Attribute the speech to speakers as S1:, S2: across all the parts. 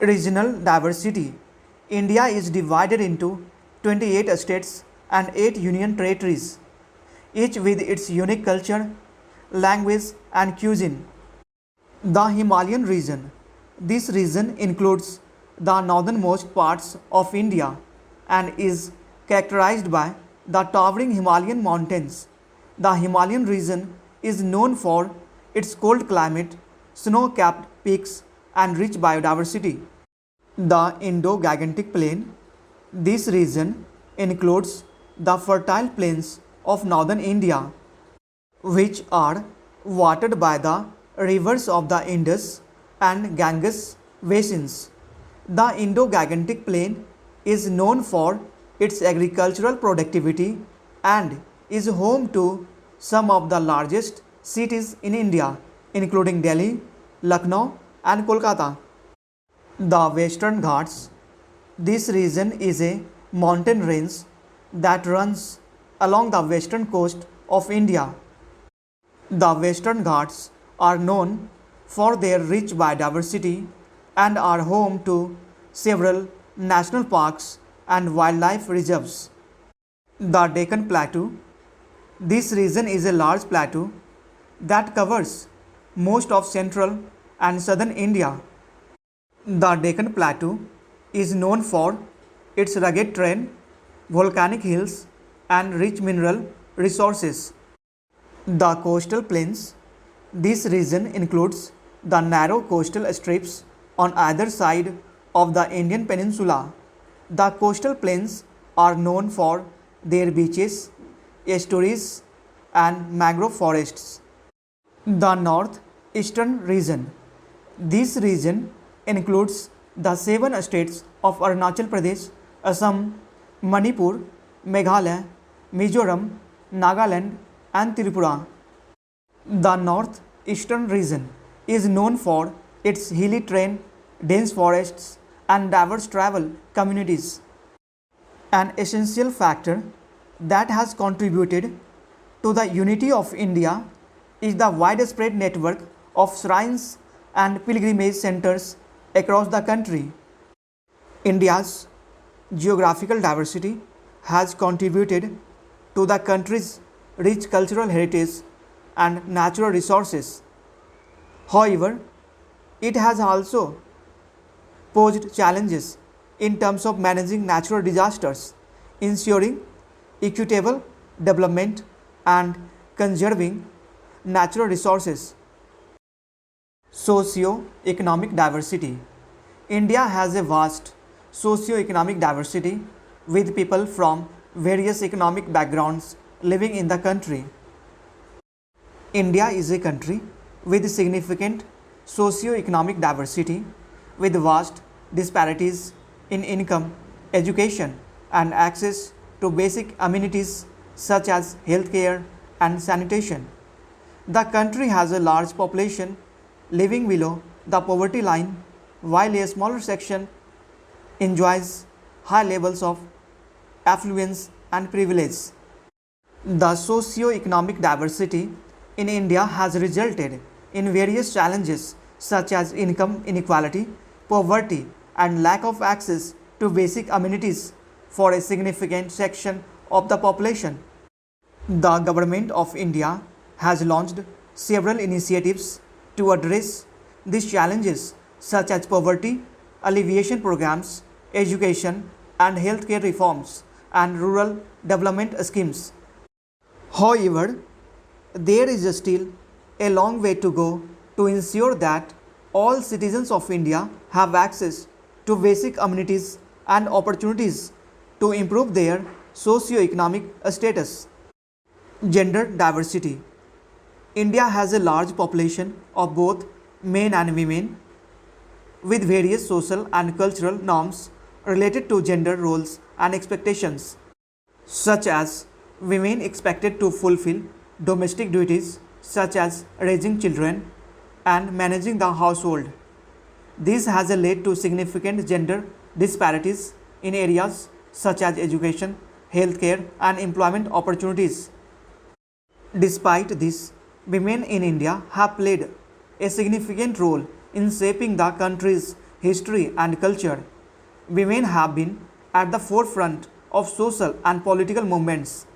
S1: Regional diversity. India is divided into 28 states and 8 union territories, each with its unique culture, language, and cuisine. The Himalayan region. This region includes the northernmost parts of India and is characterized by the towering Himalayan mountains. The Himalayan region is known for its cold climate, snow capped peaks, and rich biodiversity. The Indo-Gangetic Plain. This region includes the fertile plains of northern India, which are watered by the rivers of the Indus and Ganges basins. The Indo-Gangetic Plain is known for its agricultural productivity and is home to some of the largest cities in India, including Delhi, Lucknow, and Kolkata. The Western Ghats. This region is a mountain range that runs along the western coast of India. The Western Ghats are known for their rich biodiversity and are home to several national parks and wildlife reserves. The Deccan Plateau. This region is a large plateau that covers most of central and southern India. The Deccan Plateau is known for its rugged terrain, volcanic hills, and rich mineral resources. The Coastal Plains. This region includes the narrow coastal strips on either side of the Indian peninsula. The coastal plains are known for their beaches, estuaries, and mangrove forests. The Northeastern region. This region includes the 7 states of Arunachal Pradesh, Assam, Manipur, Meghalaya, Mizoram, Nagaland, and Tripura. The Northeastern region is known for its hilly terrain, dense forests, and diverse tribal communities. An essential factor that has contributed to the unity of India is the widespread network of shrines and pilgrimage centers across the country. India's geographical diversity has contributed to the country's rich cultural heritage and natural resources. However, it has also posed challenges in terms of managing natural disasters, ensuring equitable development, and conserving natural resources. Socio-economic diversity. India has a vast socio-economic diversity with people from various economic backgrounds living in the country. India is a country with significant socio-economic diversity with vast disparities in income, education, and access to basic amenities such as healthcare and sanitation. The country has a large population living below the poverty line, while a smaller section enjoys high levels of affluence and privilege. The socio-economic diversity in India has resulted in various challenges such as income inequality, poverty, and lack of access to basic amenities for a significant section of the population. The Government of India has launched several initiatives to address these challenges such as poverty alleviation programs, education and healthcare reforms, and rural development schemes. However, there is still a long way to go to ensure that all citizens of India have access to basic amenities and opportunities to improve their socio-economic status. Gender diversity. India has a large population of both men and women with various social and cultural norms related to gender roles and expectations, such as women expected to fulfill domestic duties such as raising children and managing the household. This has led to significant gender disparities in areas such as education, healthcare, and employment opportunities. Despite this, women in India have played a significant role in shaping the country's history, and culture. Women have been at the forefront of social and political movements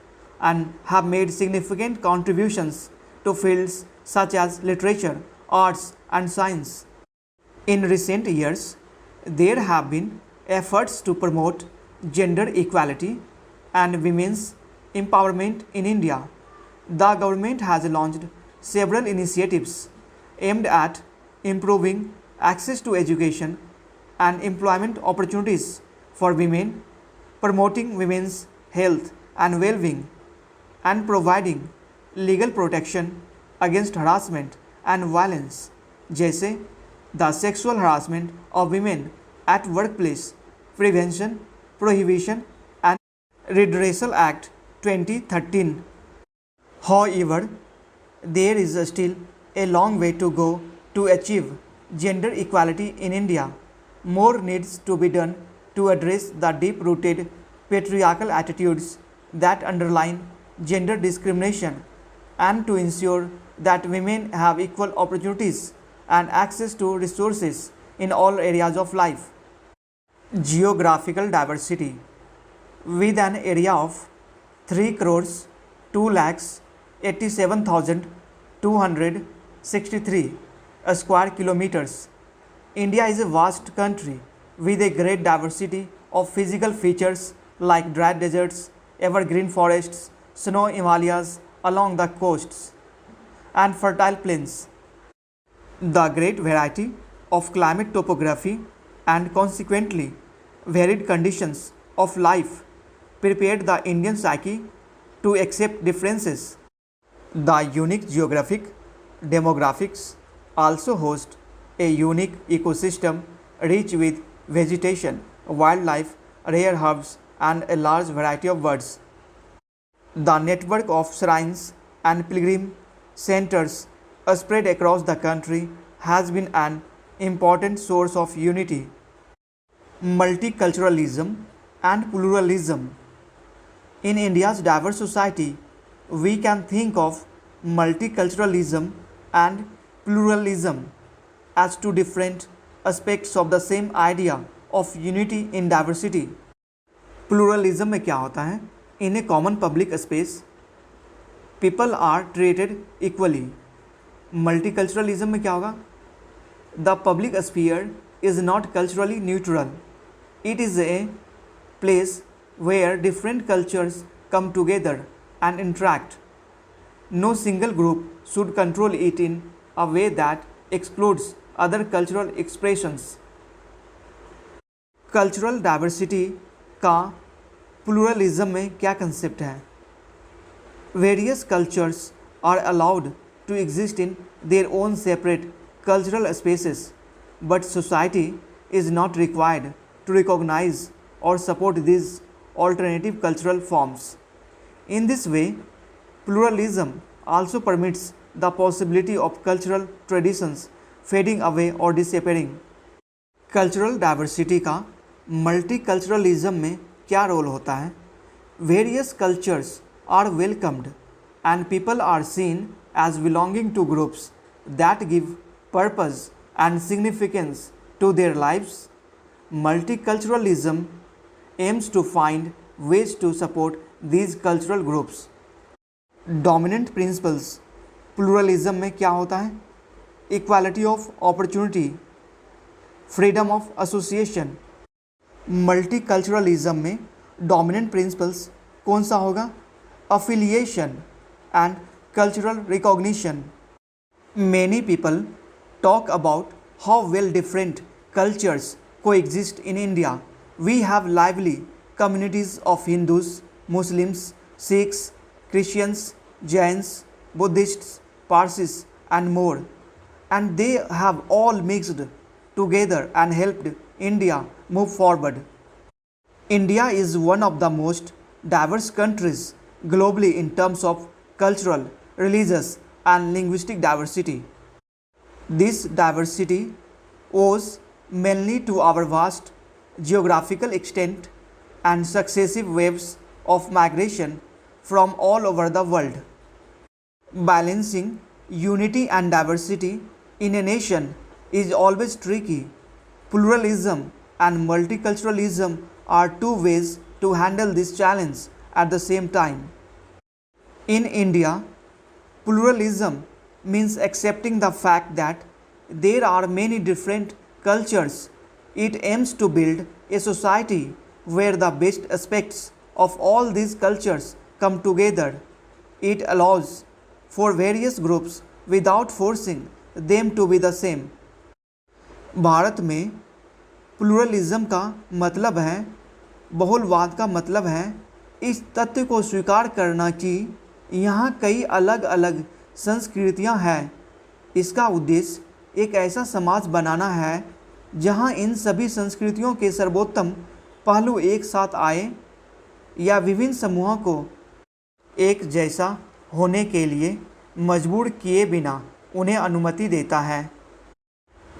S1: and have made significant contributions to fields such as literature, arts, and science. In recent years, there have been efforts to promote gender equality and women's empowerment in India. The government has launched several initiatives aimed at improving access to education and employment opportunities for women, promoting women's health and well being, and providing legal protection against harassment and violence, जैसे the sexual harassment of women at workplace prevention, prohibition, and redressal act 2013. However, there is still a long way to go to achieve gender equality in India. More needs to be done to address the deep-rooted patriarchal attitudes that underline gender discrimination and to ensure that women have equal opportunities and access to resources in all areas of life. Geographical diversity. With an area of 3 crores 2 lakhs 87,263 square kilometers, India is a vast country with a great diversity of physical features like dry deserts, evergreen forests, snow Himalayas along the coasts, and fertile plains. The great variety of climate topography and consequently varied conditions of life prepared the Indian psyche to accept differences. The unique geographic demographics also host a unique ecosystem rich with vegetation, wildlife, rare herbs, and a large variety of birds. The network of shrines and pilgrim centers spread across the country has been an important source of unity. Multiculturalism and pluralism. In India's diverse society, we can think of multiculturalism and pluralism as two different aspects of the same idea of unity in diversity. Pluralism में क्या होता है? In a common public space, people are treated equally. Multiculturalism में क्या होगा? The public sphere is not culturally neutral. It is a place where different cultures come together and interact. No single group should control it in a way that excludes other cultural expressions. Cultural diversity का pluralism में क्या concept है? Various cultures are allowed to exist in their own separate cultural spaces, but society is not required to recognize or support these alternative cultural forms. In this way, pluralism also permits the possibility of cultural traditions fading away or disappearing. Cultural diversity का multiculturalism में क्या role होता है? Various cultures are welcomed and people are seen as belonging to groups that give purpose and significance to their lives. Multiculturalism aims to find ways to support these cultural groups. Dominant principles pluralism में क्या होता है? Equality of opportunity, freedom of association. Multiculturalism में dominant principles कौन सा होगा? Affiliation and cultural recognition. Many people talk about how well different cultures coexist in India. We have lively communities of Hindus, Muslims, Sikhs, Christians, Jains, Buddhists, Parsis, and more. And they have all mixed together and helped India move forward. India is one of the most diverse countries globally in terms of cultural, religious, and linguistic diversity. This diversity owes mainly to our vast geographical extent and successive waves of migration from all over the world. Balancing unity and diversity in a nation is always tricky. Pluralism and multiculturalism are two ways to handle this challenge at the same time. In India, pluralism means accepting the fact that there are many different cultures. It aims to build a society where the best aspects of all these cultures come together. It allows for various groups without forcing them to be the same. Bharat में pluralism का मतलब है, बहुलवाद का मतलब है इस तथ्य को स्वीकार करना कि यहाँ कई अलग अलग संस्कृतियाँ हैं। इसका उद्देश्य एक ऐसा समाज बनाना है जहाँ इन सभी संस्कृतियों के सर्वोत्तम पहलू एक साथ आए या विभिन्न समूहों को एक जैसा होने के लिए मजबूर किए बिना उन्हें अनुमति देता है।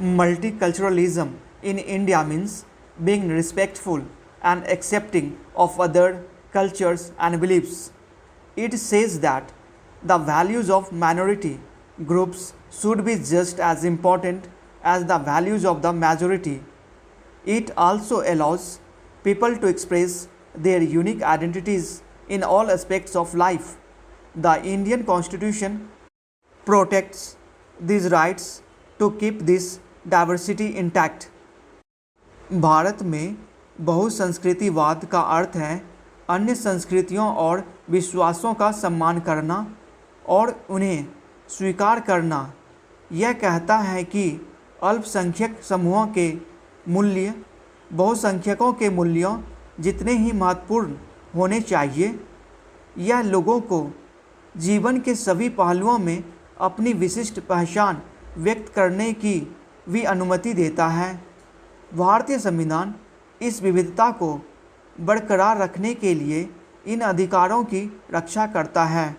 S1: Multiculturalism in India means being respectful and accepting of other cultures and beliefs. It says that the values of minority groups should be just as important as the values of the majority. It also allows people to express their unique identities in all aspects of life. The Indian Constitution protects these rights to keep this diversity intact. Bharat में बहुसंस्कृतिवाद का अर्थ है अन्य संस्कृतियों और विश्वासों का सम्मान करना और उन्हें स्वीकार करना। यह कहता है कि अल्पसंख्यक समूहों के मूल्य बहुसंख्यकों के मूल्यों जितने ही महत्वपूर्ण होने चाहिए। यह लोगों को जीवन के सभी पहलुओं में अपनी विशिष्ट पहचान व्यक्त करने की भी अनुमति देता है। भारतीय संविधान इस विविधता को बरकरार रखने के लिए इन अधिकारों की रक्षा करता है।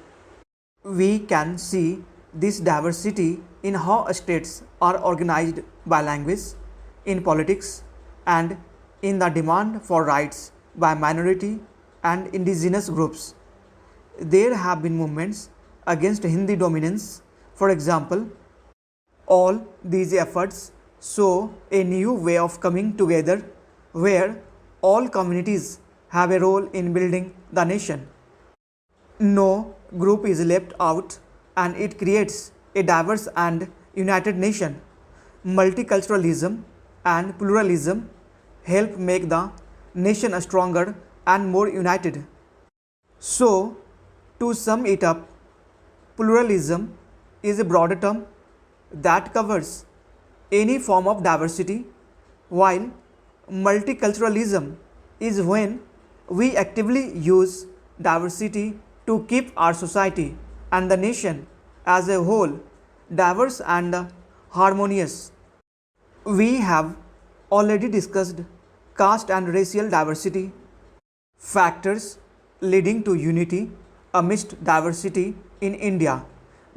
S1: We can see this diversity in how states are organized by language, in politics, and in the demand for rights by minority and indigenous groups. There have been movements against Hindi dominance, for example. All these efforts show a new way of coming together where all communities have a role in building the nation. No group is left out and it creates a diverse and united nation. Multiculturalism and pluralism help make the nation stronger and more united. So, to sum it up, pluralism is a broader term that covers any form of diversity, while multiculturalism is when we actively use diversity to keep our society and the nation as a whole diverse and harmonious. We have already discussed caste and racial diversity, factors leading to unity amidst diversity in India.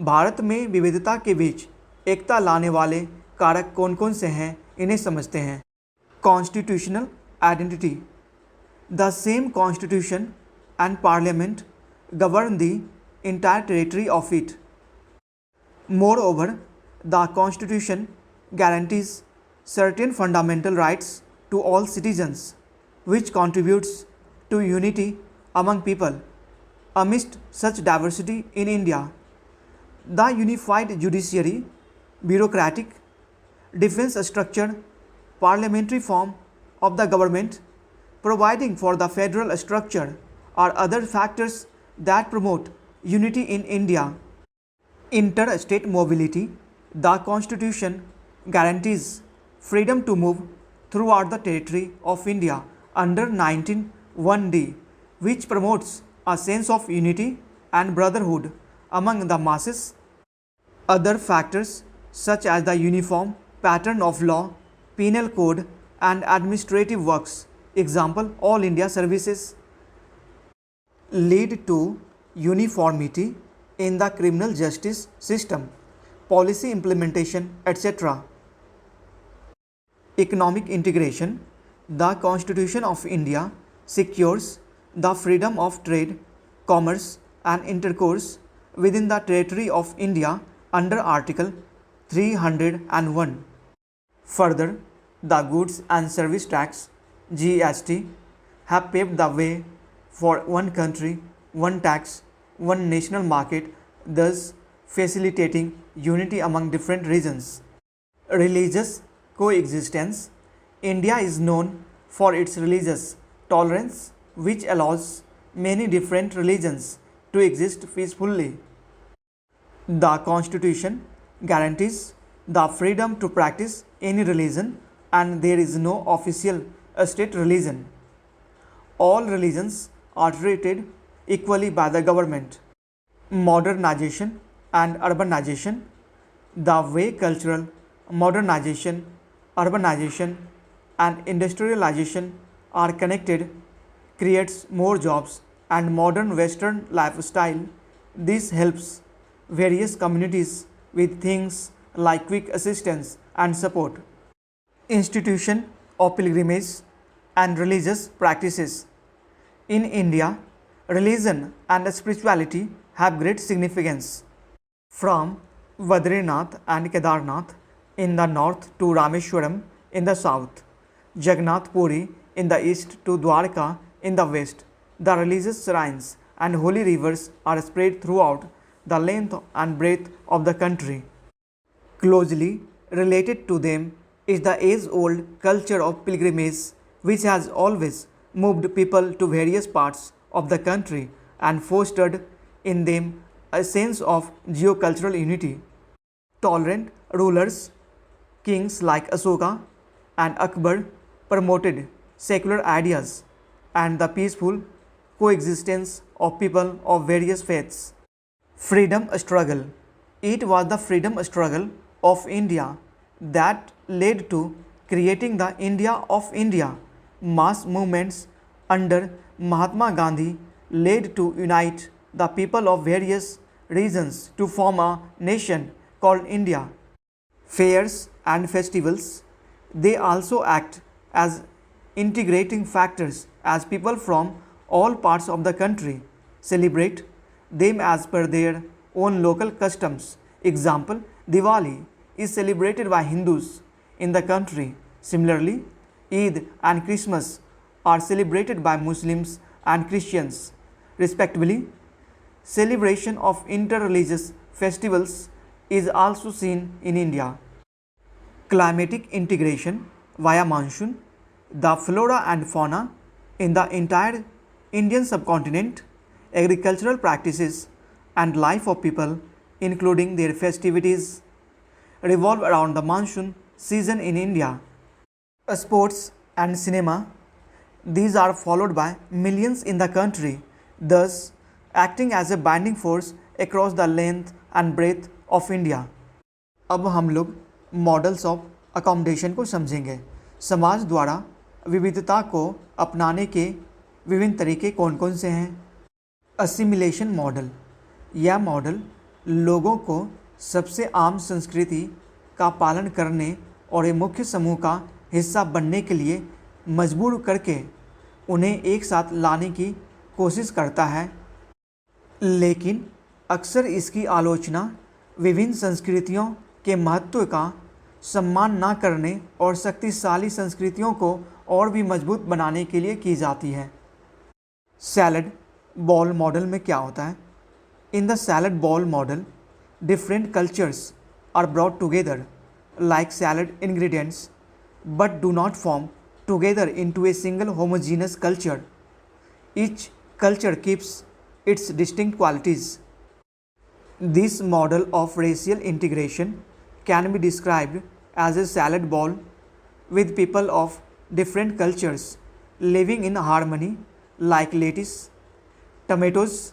S1: Bharat में विविधता के बीच एकता लाने वाले कारक कौन कौन से हैं, इन्हें समझते हैं। Constitutional identity. The same constitution and parliament govern the entire territory of it. Moreover, the constitution guarantees certain fundamental rights to all citizens, which contributes to unity among people. Amidst such diversity in India, the unified judiciary, bureaucratic, defense structure, parliamentary form of the government, providing for the federal structure are other factors that promote unity in India. Interstate mobility. The Constitution guarantees freedom to move throughout the territory of India under 19(1)(d), which promotes a sense of unity and brotherhood among the masses. Other factors such as the uniform pattern of law, penal code and administrative works, example All India services, lead to uniformity in the criminal justice system, policy implementation, etc. Economic integration. The Constitution of India secures the freedom of trade, commerce and intercourse within the territory of India under Article 301. Further, The Goods and Service Tax (GST) have paved the way for one country, one tax, one national market, thus facilitating unity among different regions. Religious coexistence. India is known for its religious tolerance, which allows many different religions to exist peacefully. The Constitution guarantees the freedom to practice any religion, and there is no official state religion. All religions are treated equally by the government. Modernization and urbanization. The way cultural modernization, urbanization, and industrialization are connected creates more jobs and modern Western lifestyle. This helps various communities with things like quick assistance and support. Institution of pilgrimage and religious practices. In India, religion and spirituality have great significance. From Badrinath and Kedarnath in the north to Rameshwaram in the south, Jagannath Puri in the east to Dwarka in the west, the religious shrines and holy rivers are spread throughout the length and breadth of the country. Closely related to them is the age-old culture of pilgrimage, which has always moved people to various parts of the country and fostered in them a sense of geocultural unity. Tolerant rulers, kings like Ashoka and Akbar, promoted secular ideas and the peaceful coexistence of people of various faiths. Freedom struggle. It was the freedom struggle of India that led to creating the India of India. Mass movements under Mahatma Gandhi led to unite the people of various regions to form a nation called India. Fairs and festivals. They also act as integrating factors as people from all parts of the country celebrate them as per their own local customs. Example, Diwali is celebrated by Hindus in the country. Similarly, Eid and Christmas are celebrated by Muslims and Christians, respectively. Celebration of inter-religious festivals is also seen in India. Climatic integration via monsoon. The flora and fauna in the entire Indian subcontinent, agricultural practices and life of people, including their festivities, revolve around the monsoon season in India. Sports and cinema. These are followed by millions in the country, thus acting as a binding force across the length and breadth of India. अब हम लोग models of accommodation को समझेंगे. समाज द्वारा विविधता को अपनाने के विभिन्न तरीके कौन कौन से हैं. Assimilation model. यह मॉडल लोगों को सबसे आम संस्कृति का पालन करने और एक मुख्य समूह का हिस्सा बनने के लिए मजबूर करके उन्हें एक साथ लाने की कोशिश करता है, लेकिन अक्सर इसकी आलोचना विभिन्न संस्कृतियों के महत्व का सम्मान न करने और शक्तिशाली संस्कृतियों को और भी मजबूत बनाने के लिए की जाती है. सैलड बॉल मॉडल में क्या होता है? In the salad ball model, different cultures are brought together like salad ingredients but do not form together into a single homogeneous culture. Each culture keeps its distinct qualities. This model of racial integration can be described as a salad bowl with people of different cultures living in harmony like lettuce, tomatoes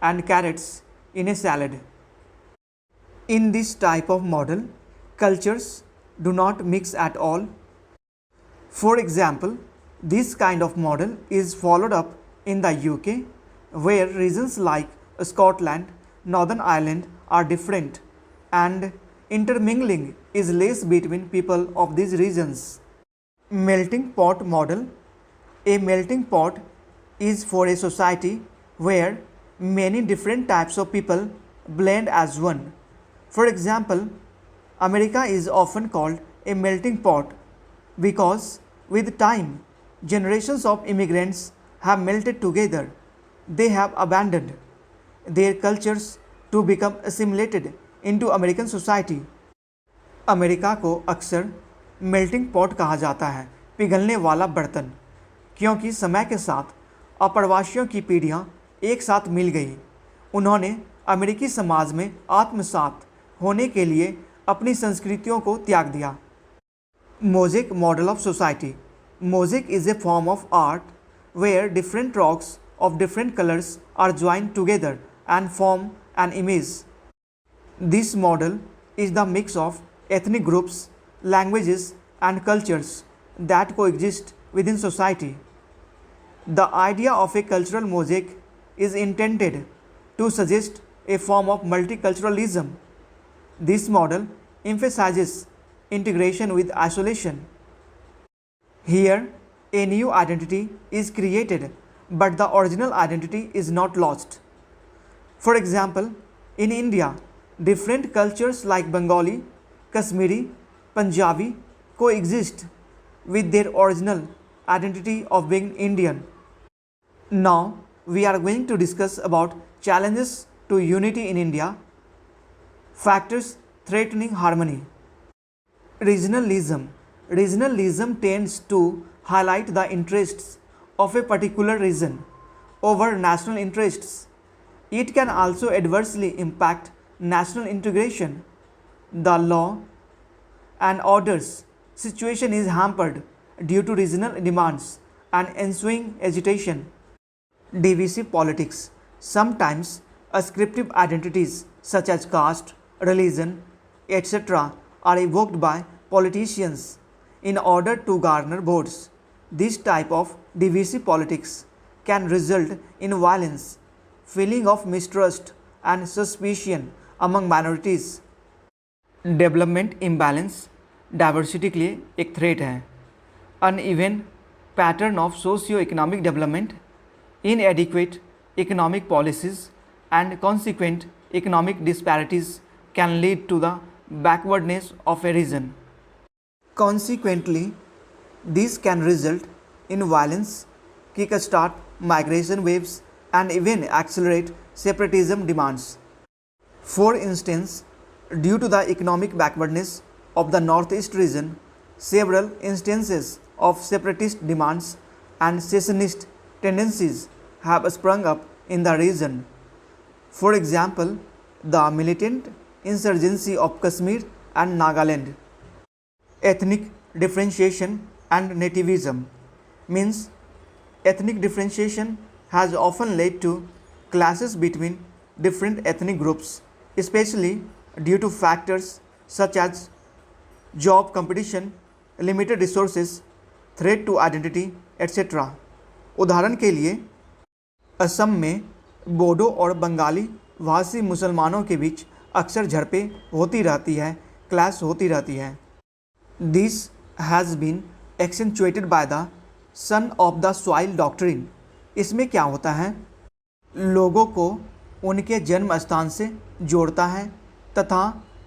S1: and carrots in a salad. In this type of model, cultures do not mix at all. For example, this kind of model is followed up in the UK, where regions like Scotland, Northern Ireland are different and intermingling is less between people of these regions. Melting pot model. A melting pot is for a society where many different types of people blend as one. For example, America is often called a melting pot, Because with time, generations of immigrants have melted together. They have abandoned their cultures to become assimilated into American society. America को अक्सर melting pot कहा जाता है, पिघलने वाला बर्तन, क्योंकि समय के साथ अप्रवासियों की पीढ़ियाँ एक साथ मिल गई। उन्होंने अमेरिकी समाज में आत्मसात होने के लिए अपनी संस्कृतियों को त्याग दिया। Mosaic model of society. Mosaic is a form of art where different rocks of different colors are joined together and form an image. This model is the mix of ethnic groups, languages, and cultures that coexist within society. The idea of a cultural mosaic is intended to suggest a form of multiculturalism. This model emphasizes integration with isolation. Here, a new identity is created, but the original identity is not lost. For example, in India, different cultures like Bengali, Kashmiri, Punjabi coexist with their original identity of being Indian. Now, we are going to discuss about challenges to unity in India, factors threatening harmony. Regionalism. Regionalism tends to highlight the interests of a particular region over national interests. It can also adversely impact national integration. The law and orders situation is hampered due to regional demands and ensuing agitation. Divisive politics. Sometimes ascriptive identities such as caste, religion, etc. are evoked by politicians in order to garner votes. This type of divisive politics can result in violence, feeling of mistrust and suspicion among minorities. Development imbalance diversity के लिए एक threat है. Uneven pattern of socio economic development, inadequate economic policies and consequent economic disparities can lead to the backwardness of a region. Consequently, this can result in violence, kickstart migration waves, and even accelerate separatism demands. For instance, due to the economic backwardness of the Northeast region, several instances of separatist demands and secessionist tendencies have sprung up in the region. For example, the militant insurgency of Kashmir and Nagaland. Ethnic differentiation and nativism means ethnic differentiation has often led to clashes between different ethnic groups, especially due to factors such as job competition, limited resources, threat to identity, etc. उदाहरण के लिए असम में बोडो और बंगाली भाषी मुसलमानों के बीच अक्सर झड़पें होती रहती है, क्लैश होती रहती है. This has been accentuated by the son of the soil doctrine. इसमें क्या होता है, लोगों को उनके जन्म स्थान से जोड़ता है तथा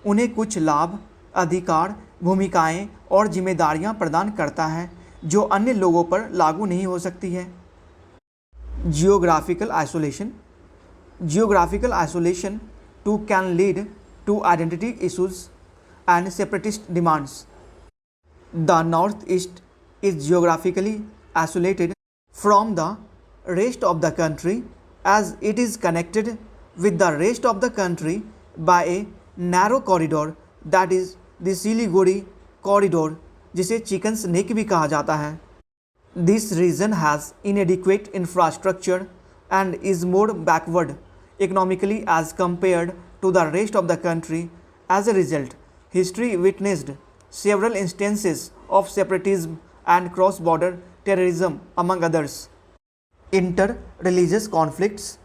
S1: उन्हें कुछ लाभ, अधिकार, भूमिकाएं और जिम्मेदारियां प्रदान करता है जो अन्य लोगों पर लागू नहीं हो सकती है. Geographical isolation. Geographical isolation too can lead to identity issues and separatist demands. The Northeast is geographically isolated from the rest of the country as it is connected with the rest of the country by a narrow corridor that is the Siliguri corridor, जिसे chickens नेक भी कहा जाता है. This region has inadequate infrastructure and is more backward economically as compared to the rest of the country. As a result, history witnessed several instances of separatism and cross-border terrorism among others. Inter-religious conflicts.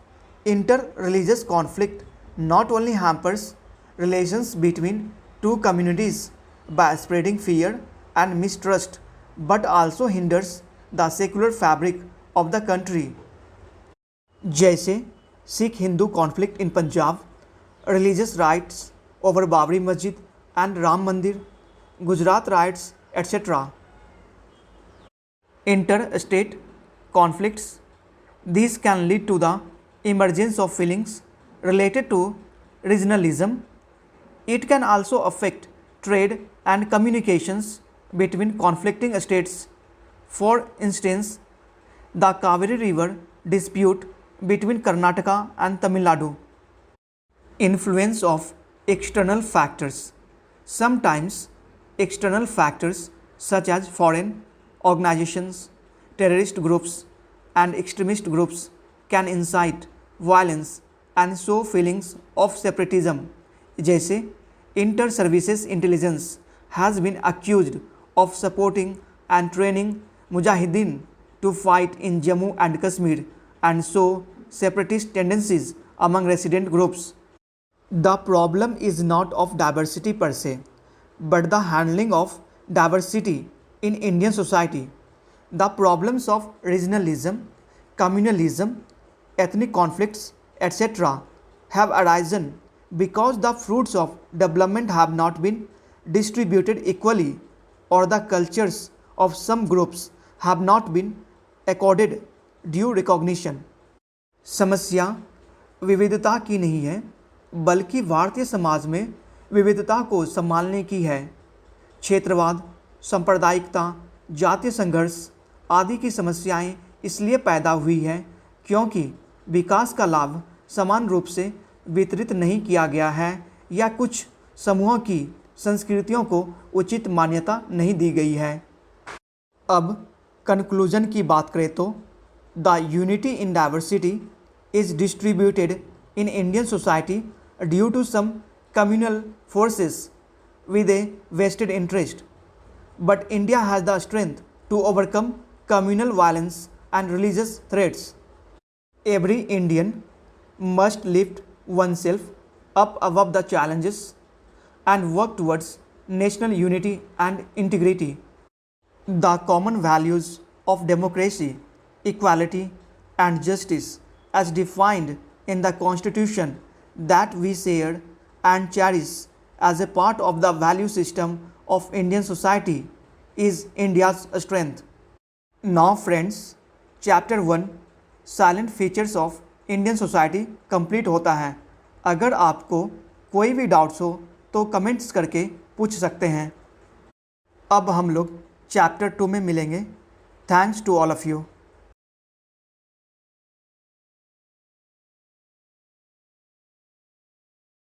S1: Inter-religious conflict not only hampers relations between two communities by spreading fear and mistrust, but also hinders the secular fabric of the country. जैसे Sikh Hindu conflict in Punjab, religious rights over Babri मस्जिद and Ram मंदिर, Gujarat rights etcetera. Interstate conflicts. These can lead to the emergence of feelings related to regionalism. It can also affect trade and communications between conflicting states. For instance, the Kaveri River dispute between Karnataka and Tamil Nadu. Influence of external factors. Sometimes external factors such as foreign organizations, terrorist groups, and extremist groups can incite violence and show feelings of separatism. जैसे inter services intelligence has been accused of supporting and training mujahideen to fight in Jammu and Kashmir and show separatist tendencies among resident groups. The problem is not of diversity per se, but the handling of diversity in Indian society. The problems of regionalism, communalism, ethnic conflicts, etc. have arisen because the fruits of development have not been distributed equally, or the cultures of some groups have not been accorded due recognition. समस्या विविधता की नहीं है, बल्कि भारतीय समाज में विविधता को संभालने की है। क्षेत्रवाद, सांप्रदायिकता, जातीय संघर्ष आदि की समस्याएं इसलिए पैदा हुई हैं क्योंकि विकास का लाभ समान रूप से वितरित नहीं किया गया है या कुछ समूहों की संस्कृतियों को उचित मान्यता नहीं दी गई है। अब कंक्लूजन की बात करें तो the unity in diversity is distributed in Indian society due to some communal forces with a vested interest, but India has the strength to overcome communal violence and religious threats. Every Indian must lift oneself up above the challenges and work towards national unity and integrity. The common values of democracy, equality, and justice, as defined in the Constitution that we share and cherish as a part of the value system of Indian society, is India's strength. Now friends, chapter 1 Silent Features of Indian Society complete होता है। अगर आपको कोई भी doubts हो तो comments करके पूछ सकते हैं। अब हम लोग चैप्टर 2 में मिलेंगे। Thanks to all of you.